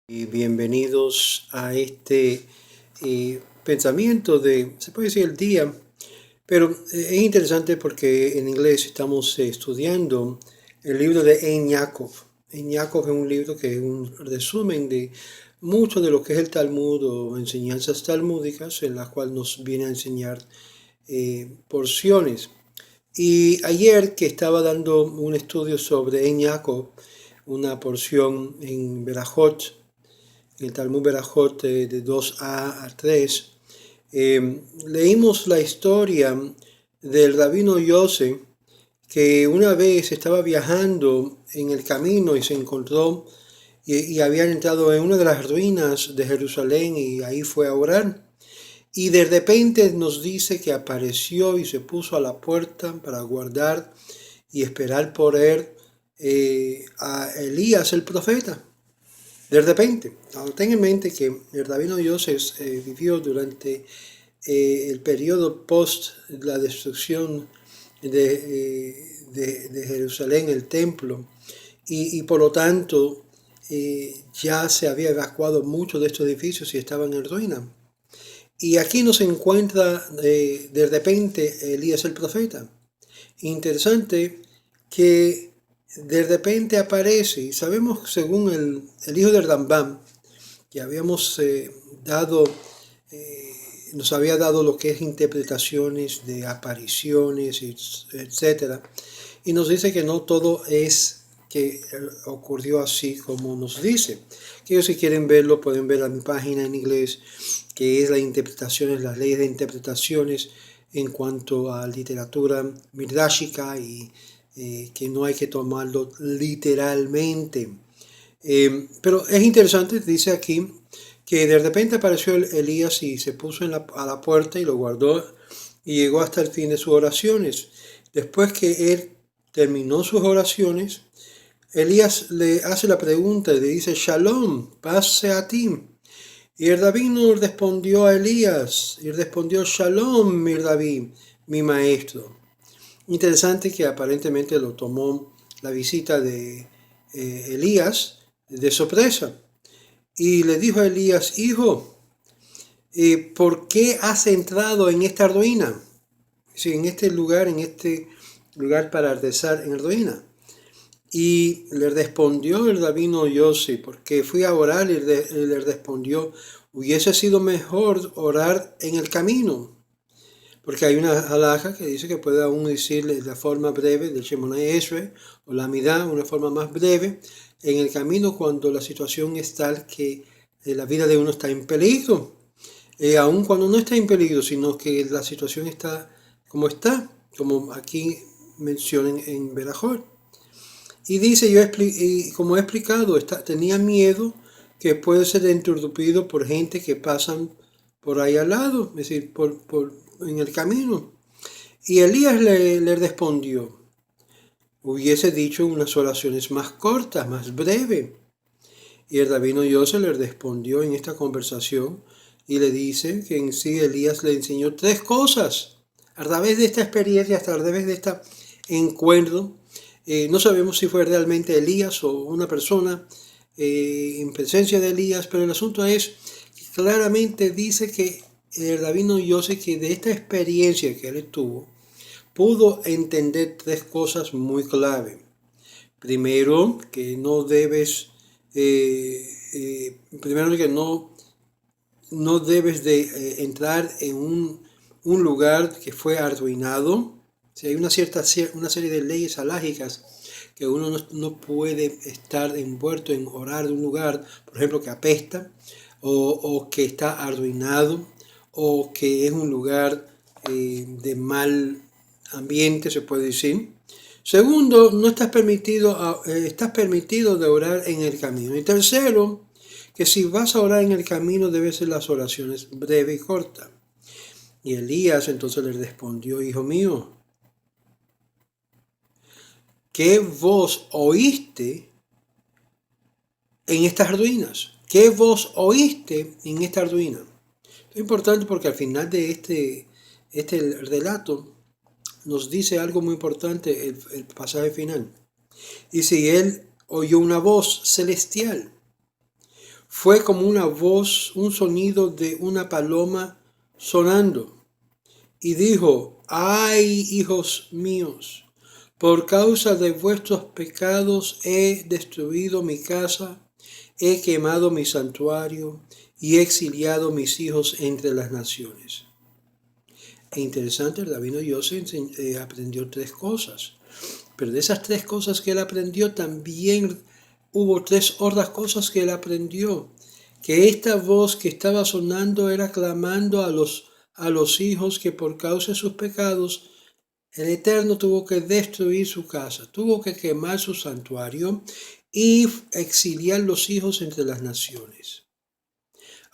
Y bienvenidos a este pensamiento se puede decir el día, pero es interesante porque en inglés estamos estudiando el libro de Ein Yaakov. Ein Yaakov es un libro que es un resumen de mucho de lo que es el Talmud o enseñanzas talmúdicas, en las cuales nos viene a enseñar porciones. Y ayer que estaba dando un estudio sobre Ein Yaakov, una porción en Berajot, en el Talmud Berajot de 2a 3, leímos la historia del rabino Yose, que una vez estaba viajando en el camino y se encontró y habían entrado en una de las ruinas de Jerusalén y ahí fue a orar. Y de repente nos dice que apareció y se puso a la puerta para guardar y esperar por él a Elías el profeta. De repente, ten en mente que el rabino Yoses vivió durante el periodo post la destrucción de Jerusalén, el templo, y por lo tanto ya se había evacuado muchos de estos edificios y estaban en ruina. Y aquí nos encuentra de repente Elías el profeta. Interesante que de repente aparece, y sabemos según el hijo del Rambam, que habíamos dado, nos había dado lo que es interpretaciones de apariciones, etcétera, y nos dice que no todo es que ocurrió así como nos dice. Que ellos si quieren verlo pueden ver a mi página en inglés, que es las interpretaciones, las leyes de interpretaciones en cuanto a literatura midrashica y que no hay que tomarlo literalmente. Pero es interesante, dice aquí, que de repente apareció Elías y se puso a la puerta y lo guardó y llegó hasta el fin de sus oraciones. Después que él terminó sus oraciones, Elías le hace la pregunta y le dice, Shalom, pase a ti. Y el rabino respondió a Elías, y respondió, Shalom, mi rabí, mi maestro. Interesante que aparentemente lo tomó la visita de Elías de sorpresa. Y le dijo a Elías, hijo, ¿por qué has entrado en esta ruina? Sí, en este lugar para rezar en ruina. Y le respondió el rabino Yossi, porque fui a orar y le respondió, hubiese sido mejor orar en el camino. Porque hay una halajá que dice que puede aún decir la forma breve del Shemoneh Esrei o la Amidá, una forma más breve, en el camino cuando la situación es tal que la vida de uno está en peligro. Aun cuando no está en peligro, sino que la situación está, como aquí mencionan en Berajot. Y dice, y como he explicado, tenía miedo que puede ser interrumpido por gente que pasan por ahí al lado, es decir, en el camino. Y Elías le respondió, hubiese dicho unas oraciones más cortas, más breves. Y el rabino Yosef le respondió en esta conversación y le dice que en sí Elías le enseñó tres cosas. A través de esta experiencia, a través de este encuentro, no sabemos si fue realmente Elías o una persona en presencia de Elías, pero el asunto es que claramente dice que el rabino Yosef, que de esta experiencia que él tuvo, pudo entender tres cosas muy clave. Primero, que no debes, primero que no debes de entrar en un lugar que fue arruinado. Si hay una serie de leyes alágicas que uno no puede estar envuelto en orar de un lugar, por ejemplo, que apesta, o que está arruinado, o que es un lugar de mal ambiente, se puede decir. Segundo, no estás permitido de orar en el camino. Y tercero, que si vas a orar en el camino deben ser las oraciones breves y cortas. Y Elías entonces le respondió, hijo mío, ¿qué voz oíste en estas ruinas? ¿Qué voz oíste en esta ruina? Es importante porque al final de este relato nos dice algo muy importante el pasaje final. Y si él oyó una voz celestial, fue como una voz, un sonido de una paloma sonando. Y dijo: ¡Ay, hijos míos! Por causa de vuestros pecados he destruido mi casa, he quemado mi santuario y he exiliado mis hijos entre las naciones. E interesante, el rabino Yossi aprendió 3 cosas. Pero de esas 3 cosas que él aprendió, también hubo 3 otras cosas que él aprendió. Que esta voz que estaba sonando era clamando a los hijos que por causa de sus pecados el Eterno tuvo que destruir su casa, tuvo que quemar su santuario y exiliar los hijos entre las naciones.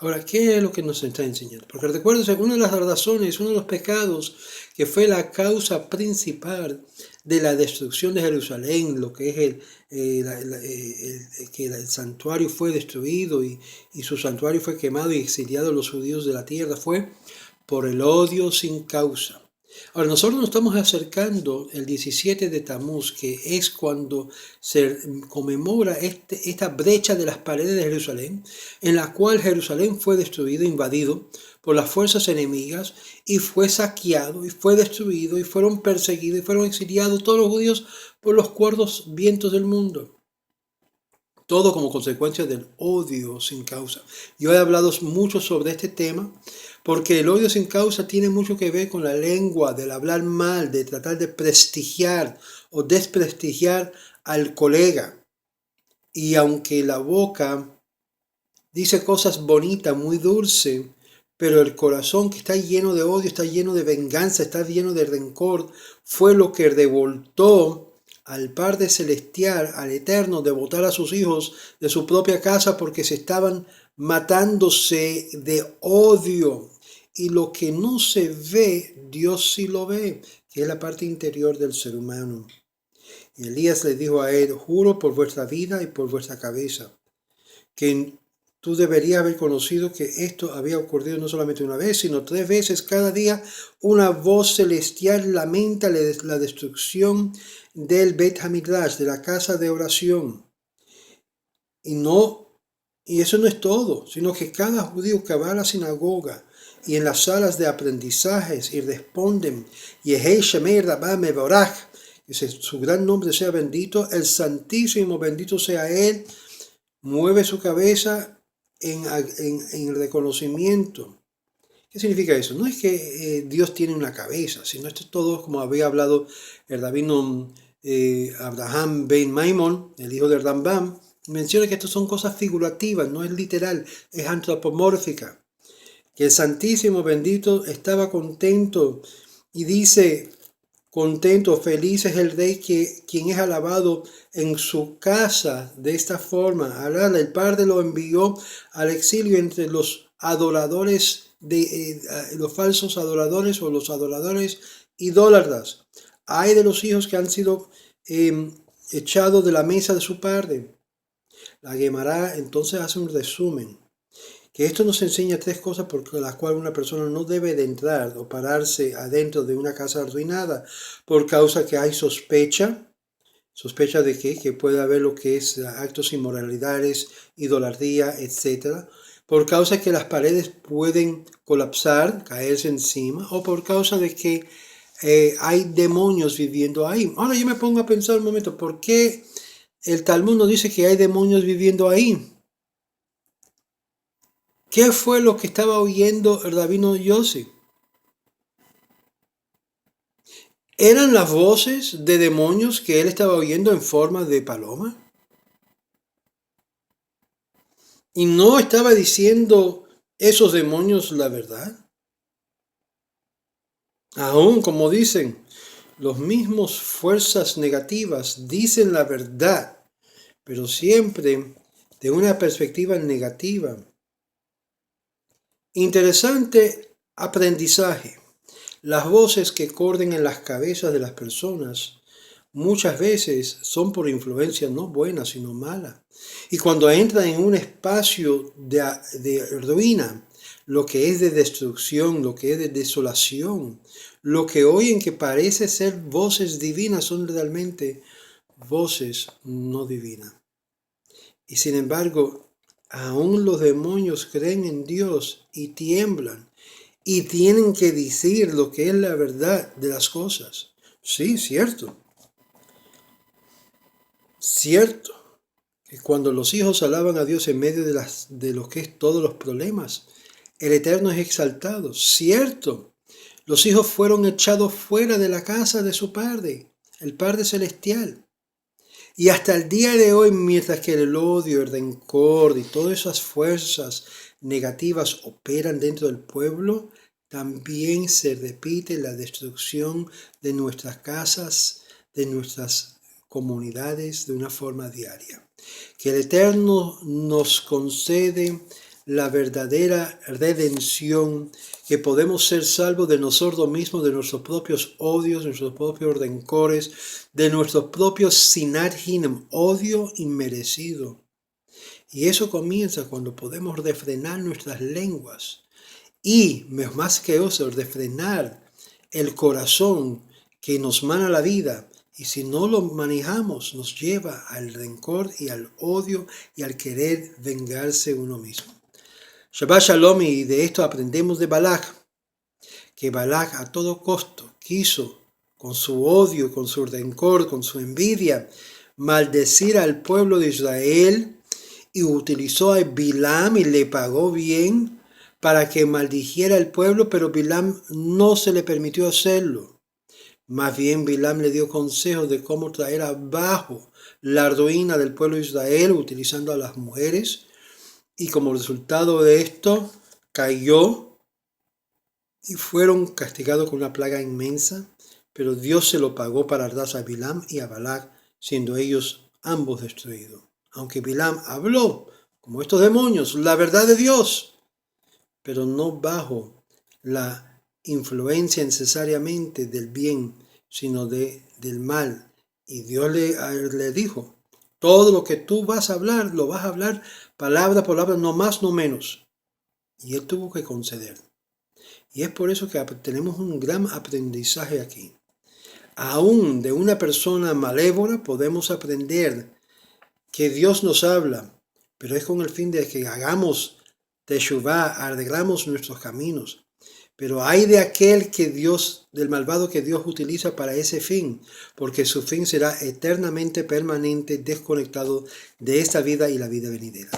Ahora, ¿qué es lo que nos está enseñando? Porque recuerden, una de las razones, uno de los pecados que fue la causa principal de la destrucción de Jerusalén, lo que es que el santuario fue destruido y su santuario fue quemado y exiliado a los judíos de la tierra, fue por el odio sin causa. Ahora, nosotros nos estamos acercando el 17 de Tamuz, que es cuando se conmemora esta brecha de las paredes de Jerusalén, en la cual Jerusalén fue destruido, invadido por las fuerzas enemigas, y fue saqueado, y fue destruido, y fueron perseguidos, y fueron exiliados todos los judíos por los cuerdos vientos del mundo. Todo como consecuencia del odio sin causa. Yo he hablado mucho sobre este tema porque el odio sin causa tiene mucho que ver con la lengua, del hablar mal, de tratar de prestigiar o desprestigiar al colega. Y aunque la boca dice cosas bonitas, muy dulces, pero el corazón que está lleno de odio, está lleno de venganza, está lleno de rencor, fue lo que revoltó al Padre Celestial, al Eterno, de botar a sus hijos de su propia casa porque se estaban matándose de odio. Y lo que no se ve, Dios sí lo ve, que es la parte interior del ser humano. Y Elías le dijo a él: juro por vuestra vida y por vuestra cabeza, que tú deberías haber conocido que esto había ocurrido no solamente una vez, sino 3 veces cada día. Una voz celestial lamenta la destrucción del Beit Hamidrash, de la casa de oración. Y eso no es todo, sino que cada judío que va a la sinagoga y en las salas de aprendizajes y responden: Yehei Shemei Rabba Mevorach, que su gran nombre sea bendito, el Santísimo bendito sea Él, mueve su cabeza en reconocimiento. ¿Qué significa eso? No es que Dios tiene una cabeza, sino esto es todo, como había hablado el rabino Abraham Ben Maimon, el hijo de Rambam, menciona que esto son cosas figurativas, no es literal, es antropomórfica. Que el Santísimo bendito estaba contento y dice: contento, feliz es el rey quien es alabado en su casa de esta forma. Alá, el Padre lo envió al exilio entre los adoradores, los falsos adoradores o los adoradores idólatras. Hay de los hijos que han sido echados de la mesa de su padre. La Guemará entonces hace un resumen. Que esto nos enseña 3 cosas por las cuales una persona no debe de entrar o pararse adentro de una casa arruinada, por causa que hay sospecha de que puede haber lo que es actos inmoralidades, idolatría, etc. Por causa que las paredes pueden colapsar, caerse encima, o por causa de que hay demonios viviendo ahí. Ahora yo me pongo a pensar un momento, ¿por qué el Talmud nos dice que hay demonios viviendo ahí? ¿Qué fue lo que estaba oyendo el rabino Yossi? ¿Eran las voces de demonios que él estaba oyendo en forma de paloma? ¿Y no estaba diciendo esos demonios la verdad? Aún, como dicen, los mismos fuerzas negativas dicen la verdad, pero siempre de una perspectiva negativa. Interesante aprendizaje. Las voces que corren en las cabezas de las personas muchas veces son por influencia no buena, sino mala. Y cuando entran en un espacio de ruina, lo que es de destrucción, lo que es de desolación, lo que oyen que parece ser voces divinas son realmente voces no divinas. Y sin embargo, Aún los demonios creen en Dios y tiemblan y tienen que decir lo que es la verdad de las cosas. Sí, cierto. Cierto que cuando los hijos alaban a Dios en medio de lo que es todos los problemas, el Eterno es exaltado. Cierto. Los hijos fueron echados fuera de la casa de su Padre, el Padre Celestial. Y hasta el día de hoy, mientras que el odio, el rencor y todas esas fuerzas negativas operan dentro del pueblo, también se repite la destrucción de nuestras casas, de nuestras comunidades de una forma diaria. Que el Eterno nos concede la verdadera redención, que podemos ser salvos de nosotros mismos, de nuestros propios odios, de nuestros propios rencores, de nuestros propios sinat hinem, odio inmerecido. Y eso comienza cuando podemos refrenar nuestras lenguas y, más que eso, refrenar el corazón que nos mana la vida. Y si no lo manejamos, nos lleva al rencor y al odio y al querer vengarse uno mismo. Shabbat Shalom, y de esto aprendemos de Balak, que Balak a todo costo quiso, con su odio, con su rencor, con su envidia, maldecir al pueblo de Israel y utilizó a Bilam y le pagó bien para que maldijera al pueblo, pero Bilam no se le permitió hacerlo. Más bien Bilam le dio consejos de cómo traer abajo la ruina del pueblo de Israel utilizando a las mujeres, y como resultado de esto cayó y fueron castigados con una plaga inmensa, pero Dios se lo pagó para dar a Bilam y a Balak, siendo ellos ambos destruidos. Aunque Bilam habló, como estos demonios, la verdad de Dios, pero no bajo la influencia necesariamente del bien, sino del mal. Y Dios le dijo, todo lo que tú vas a hablar, lo vas a hablar palabra por palabra, no más, no menos. Y él tuvo que conceder. Y es por eso que tenemos un gran aprendizaje aquí. Aún de una persona malévola podemos aprender que Dios nos habla, pero es con el fin de que hagamos teshuvá, arreglamos nuestros caminos. Pero hay de aquel del malvado que Dios utiliza para ese fin, porque su fin será eternamente permanente, desconectado de esta vida y la vida venidera.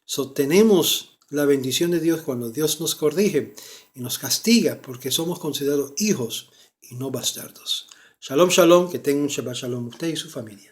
Sostenemos la bendición de Dios cuando Dios nos corrige y nos castiga, porque somos considerados hijos y no bastardos. Shalom, shalom, que tengan un Shabbat shalom usted y su familia.